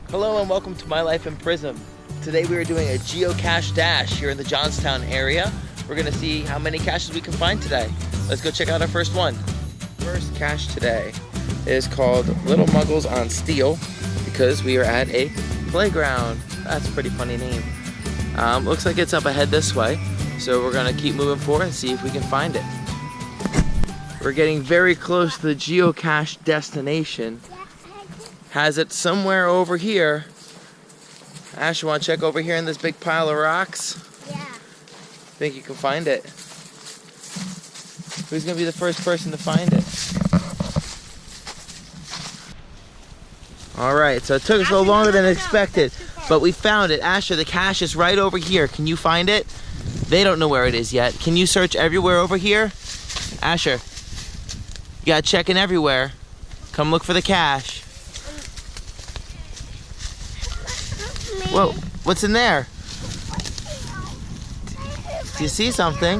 Hello and welcome to My Life in Prism. Today we are doing a geocache dash here in the Johnstown area. We're gonna see how many caches we can find today. Let's go check out our first one. First cache today is called Little Muggles on Steel because we are at a playground. That's a pretty funny name. Looks like it's up ahead this way, so we're gonna keep moving forward and see if we can find it. We're getting very close to the geocache destination. Has it somewhere over here. Ash, you want to check over here in this big pile of rocks? Yeah. Think you can find it? Who's going to be the first person to find it? Alright, so it took us a little longer than expected, but we found it. Asher, the cache is right over here. Can you find it? They don't know where it is yet. Can you search everywhere over here? Asher, you got to check in everywhere. Come look for the cache. Whoa, what's in there? Do you see something?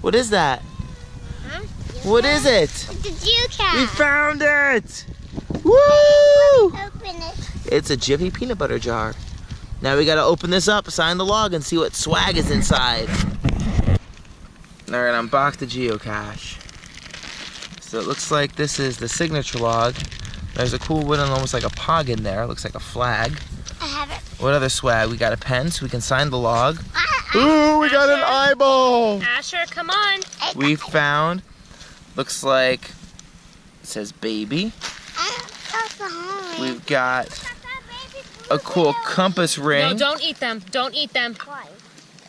What is that? Huh? What is it? It's a geocache. We found it! Woo! Open it. It's a Jiffy peanut butter jar. Now we gotta open this up, sign the log, and see what swag is inside. Alright, unbox the geocache. So it looks like this is the signature log. There's a cool wooden, almost like a pog in there. Looks like a flag. I have it. What other swag? We got a pen so we can sign the log. Ooh, we got an eyeball! Asher, come on. We found, looks like, it says baby. We've got a cool compass ring. No, don't eat them. Don't eat them. Why?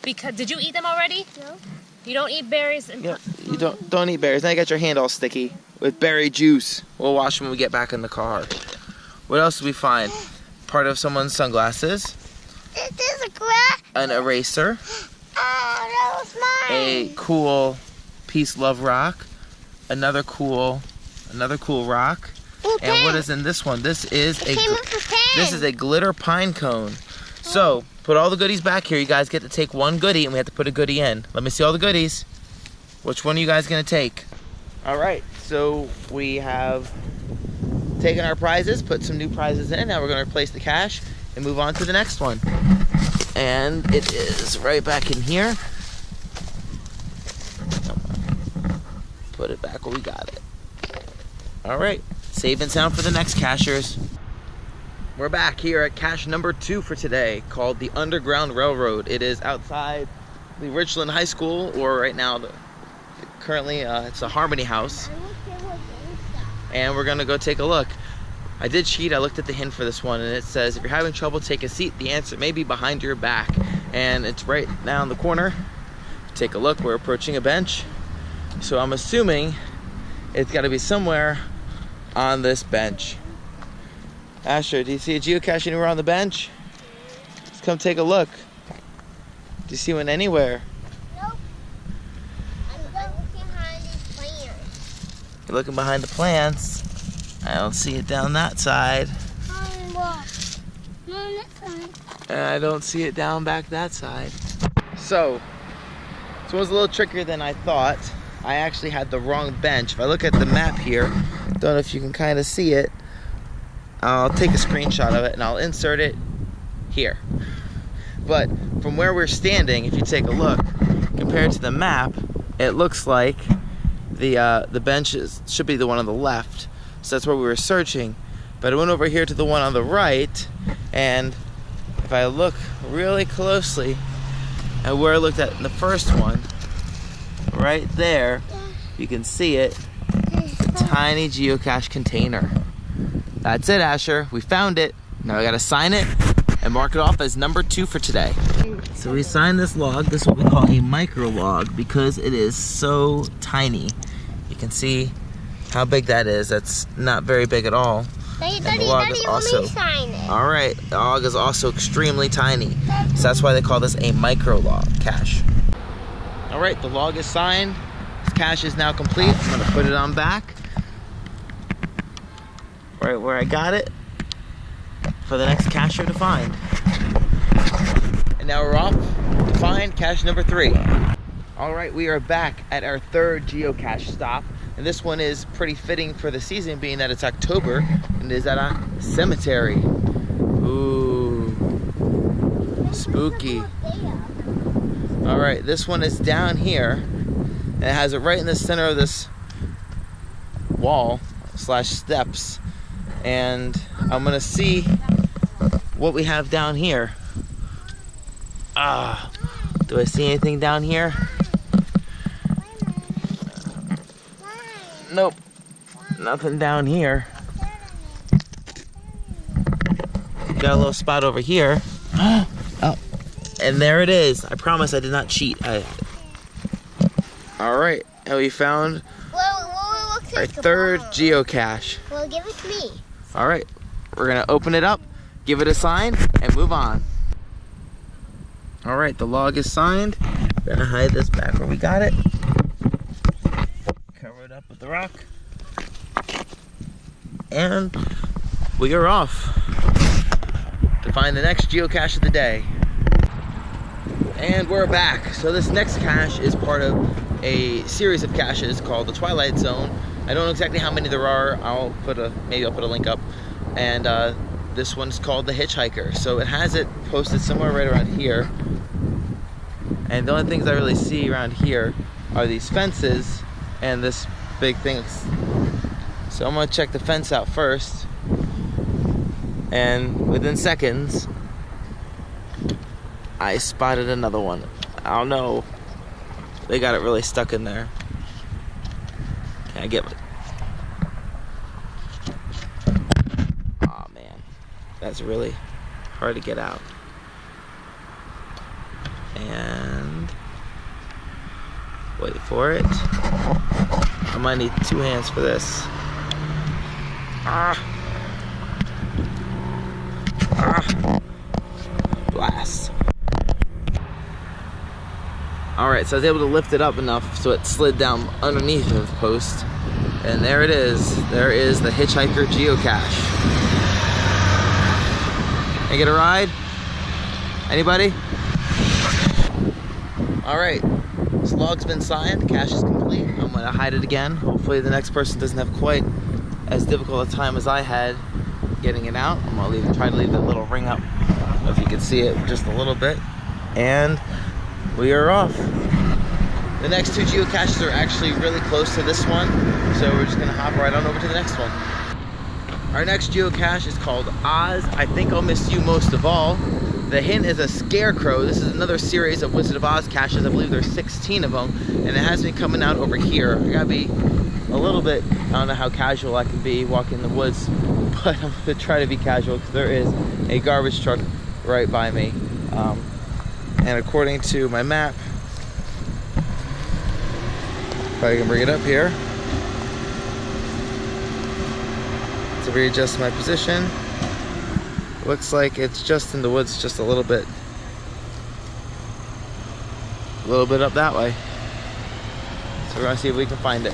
Because did you eat them already? No. You don't eat berries. And Yep, you don't eat berries. Now you got your hand all sticky with berry juice. We'll wash them when we get back in the car. What else did we find? Part of someone's sunglasses. This is a grass. An eraser. Oh, that was mine. A cool peace love rock. Another cool rock. Ooh, And what pen. is in this one? This is It came with a pen. This is a glitter pine cone. So, put all the goodies back here. You guys get to take one goodie, and we have to put a goodie in. Let me see all the goodies. Which one are you guys going to take? All right, so we have taken our prizes, put some new prizes in. Now we're going to replace the cache and move on to the next one. And it is right back in here. Come on. Put it back where we got it. All right, save and sound for the next cachers. We're back here at cache number 2 for today, called the Underground Railroad. It is outside the Richland High School, or right now, currently it's the Harmony House. And we're gonna go take a look. I did cheat, I looked at the hint for this one, and it says, if you're having trouble, take a seat. The answer may be behind your back. And it's right now in the corner. Take a look, we're approaching a bench. So I'm assuming it's gotta be somewhere on this bench. Asher, do you see a geocache anywhere on the bench? Let's come take a look. Do you see one anywhere? Nope. I'm looking behind these plants. You're looking behind the plants. I don't see it down that side. And I don't see it down back that side. So, this one's a little trickier than I thought. I actually had the wrong bench. If I look at the map here, don't know if you can kind of see it. I'll take a screenshot of it and I'll insert it here. But from where we're standing, if you take a look, compared to the map, it looks like the benches should be the one on the left. So that's where we were searching. But I went over here to the one on the right, and if I look really closely at where I looked at in the first one, right there, you can see it, the tiny geocache container. That's it, Asher. We found it. Now I gotta sign it and mark it off as number 2 for today. So we signed this log. This is what we call a micro log because it is so tiny. You can see how big that is. That's not very big at all. Daddy, And the log is also, sign it. all right, the log is also extremely tiny. So that's why they call this a micro log cache. All right, the log is signed. This cache is now complete. I'm gonna put it on back. Right where I got it for the next cacher to find. And now we're off to find cache number 3. All right, we are back at our 3rd geocache stop. And this one is pretty fitting for the season, being that it's October and it is at a cemetery. Ooh, spooky. All right, this one is down here. And it has it right in the center of this wall / steps. And I'm gonna see what we have down here. Do I see anything down here? Nope, nothing down here. Got a little spot over here. Oh, and there it is. I promise I did not cheat. All right, and we found our third geocache. Well, give it to me. All right, we're gonna open it up, give it a sign, and move on. All right, the log is signed. We're gonna hide this back where we got it. Cover it up with the rock. And we are off to find the next geocache of the day. And we're back. So this next cache is part of a series of caches called the Twilight Zone. I don't know exactly how many there are. Maybe I'll put a link up. And this one's called the Hitchhiker. So it has it posted somewhere right around here. And the only things I really see around here are these fences and this big thing. So I'm gonna check the fence out first. And within seconds, I spotted another one. I don't know. They got it really stuck in there. Can I get it? Oh man, that's really hard to get out. And wait for it. I might need 2 hands for this. Blast. Alright, so I was able to lift it up enough so it slid down underneath the post. And there it is. There is the Hitchhiker geocache. Can I get a ride? Anybody? Alright, this log's been signed, the cache is complete. I'm gonna hide it again. Hopefully the next person doesn't have quite as difficult a time as I had getting it out. I'm gonna try to leave that little ring up, if you can see it just a little bit. And we are off. The next 2 geocaches are actually really close to this one, so we're just gonna hop right on over to the next one. Our next geocache is called Oz. I think I'll miss you most of all. The hint is a scarecrow. This is another series of Wizard of Oz caches. I believe there's 16 of them, and it has been coming out over here. I gotta be a little bit, I don't know how casual I can be walking in the woods, but I'm gonna try to be casual because there is a garbage truck right by me. And according to my map, if I can bring it up here, to readjust my position, looks like it's just in the woods, just a little bit up that way. So we're gonna see if we can find it.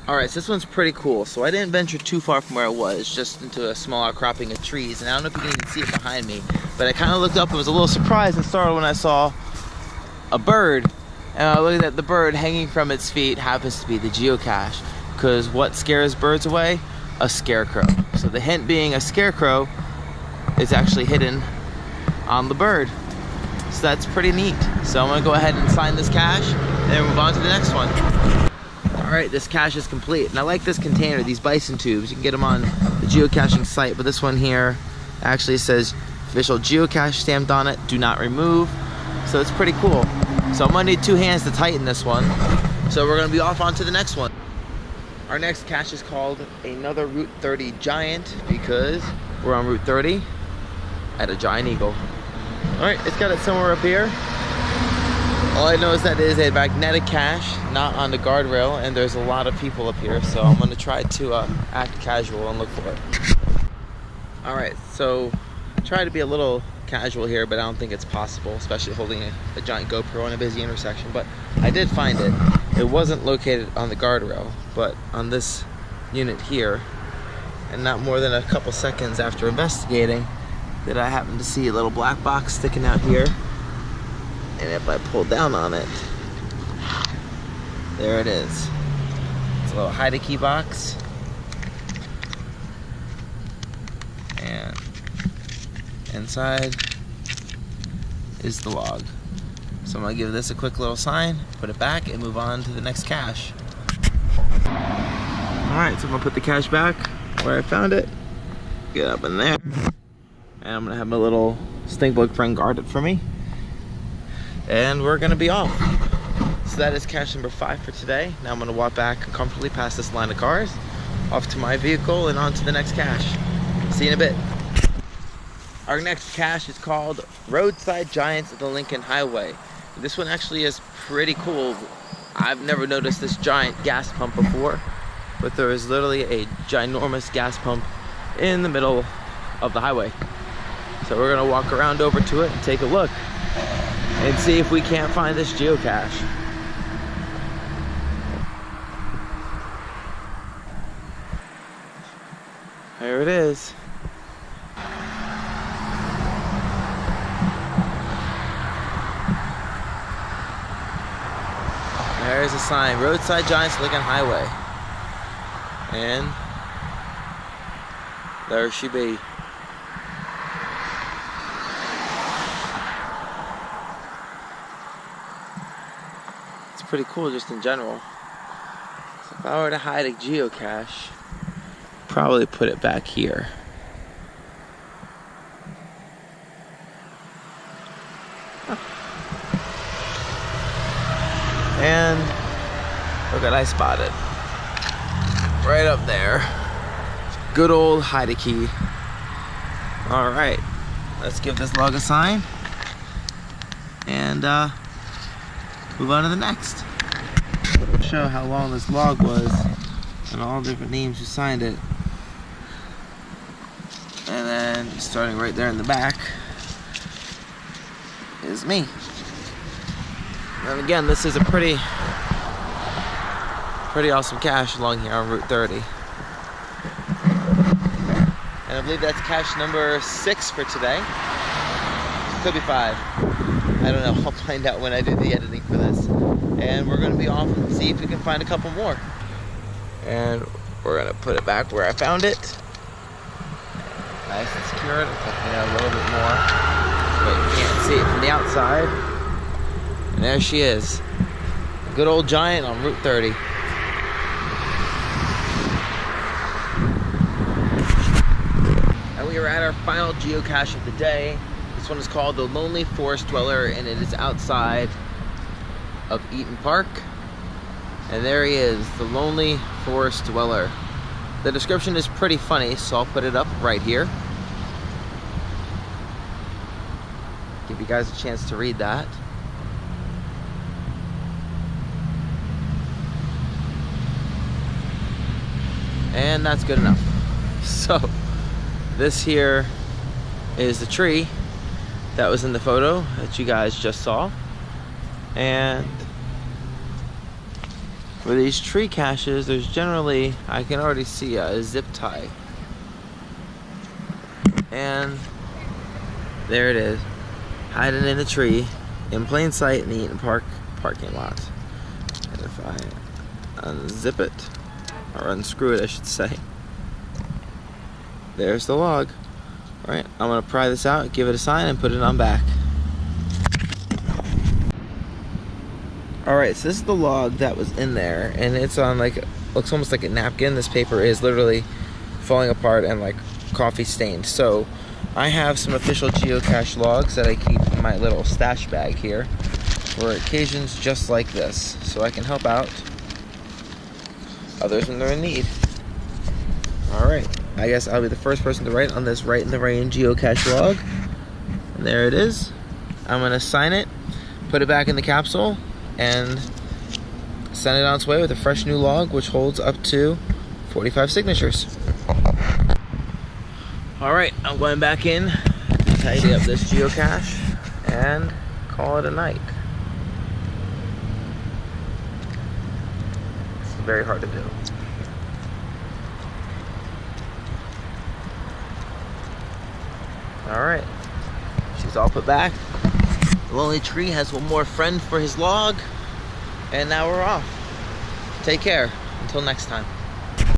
All right, so this one's pretty cool. So I didn't venture too far from where I was, just into a small outcropping of trees. And I don't know if you can even see it behind me, but I kind of looked up and was a little surprised and startled when I saw a bird. And I looked at the bird hanging from its feet, happens to be the geocache. Because what scares birds away? A scarecrow. So the hint being a scarecrow is actually hidden on the bird. So that's pretty neat. So I'm gonna go ahead and sign this cache and then move on to the next one. All right, this cache is complete. And I like this container, these bison tubes. You can get them on the geocaching site, but this one here actually says official geocache stamped on it, do not remove. So it's pretty cool. So I'm gonna need 2 hands to tighten this one. So we're gonna be off on to the next one. Our next cache is called another Route 30 Giant because we're on Route 30 at a giant eagle. All right, it's got it somewhere up here. All I know is that it is a magnetic cache, not on the guardrail, and there's a lot of people up here, so I'm gonna try to act casual and look for it. All right, so I try to be a little casual here, but I don't think it's possible, especially holding a giant GoPro in a busy intersection, but I did find it. It wasn't located on the guardrail, but on this unit here, and not more than a couple seconds after investigating, that I happened to see a little black box sticking out here. And if I pull down on it, there it is. It's a little hide-a-key box. And inside is the log. So I'm gonna give this a quick little sign, put it back, and move on to the next cache. Alright, so I'm gonna put the cache back where I found it. Get up in there. And I'm gonna have my little stink bug friend guard it for me. And we're gonna be off. So that is cache number 5 for today. Now I'm gonna walk back comfortably past this line of cars, off to my vehicle and on to the next cache. See you in a bit. Our next cache is called Roadside Giants at the Lincoln Highway. This one actually is pretty cool. I've never noticed this giant gas pump before, but there is literally a ginormous gas pump in the middle of the highway. So we're gonna walk around over to it and take a look and see if we can't find this geocache. There it is. There's a sign, Roadside Giants, Lincoln Highway. And there she be. It's pretty cool just in general. So if I were to hide a geocache, probably put it back here. And look what I spotted. Right up there. Good old hide-a-key. Alright, let's give this log a sign and move on to the next. I'll show how long this log was and all the different names who signed it. And then starting right there in the back is me. And again, this is a pretty awesome cache along here on Route 30. And I believe that's cache number 6 for today. Could be 5. I don't know. I'll find out when I do the editing for this. And we're going to be off and see if we can find a couple more. And we're going to put it back where I found it. Nice and secured. It's looking a little bit more, but you can't see it from the outside. And there she is. A good old giant on Route 30. And we are at our final geocache of the day. This one is called The Lonely Forest Dweller, and it is outside of Eaton Park. And there he is, The Lonely Forest Dweller. The description is pretty funny, so I'll put it up right here. Give you guys a chance to read that. And that's good enough. So, this here is the tree that was in the photo that you guys just saw. And for these tree caches, there's generally, I can already see a zip tie. And there it is, hiding in a tree, in plain sight in the Eaton Park parking lot. And if I unzip it, or unscrew it I should say, there's the log. Alright, I'm gonna pry this out, give it a sign, and put it on back. Alright, so this is the log that was in there, and it's on like, looks almost like a napkin. This paper is literally falling apart and like coffee stained. So I have some official geocache logs that I keep in my little stash bag here for occasions just like this, so I can help out others when they're in need. Alright, I guess I'll be the first person to write on this Right in the Rain geocache log. And there it is. I'm going to sign it, put it back in the capsule, and send it on its way with a fresh new log, which holds up to 45 signatures. Alright, I'm going back in to tidy up this geocache and call it a night. It's very hard to do. Alright, she's all put back. The Lonely Tree has one more friend for his log, and now we're off. Take care. Until Until next time.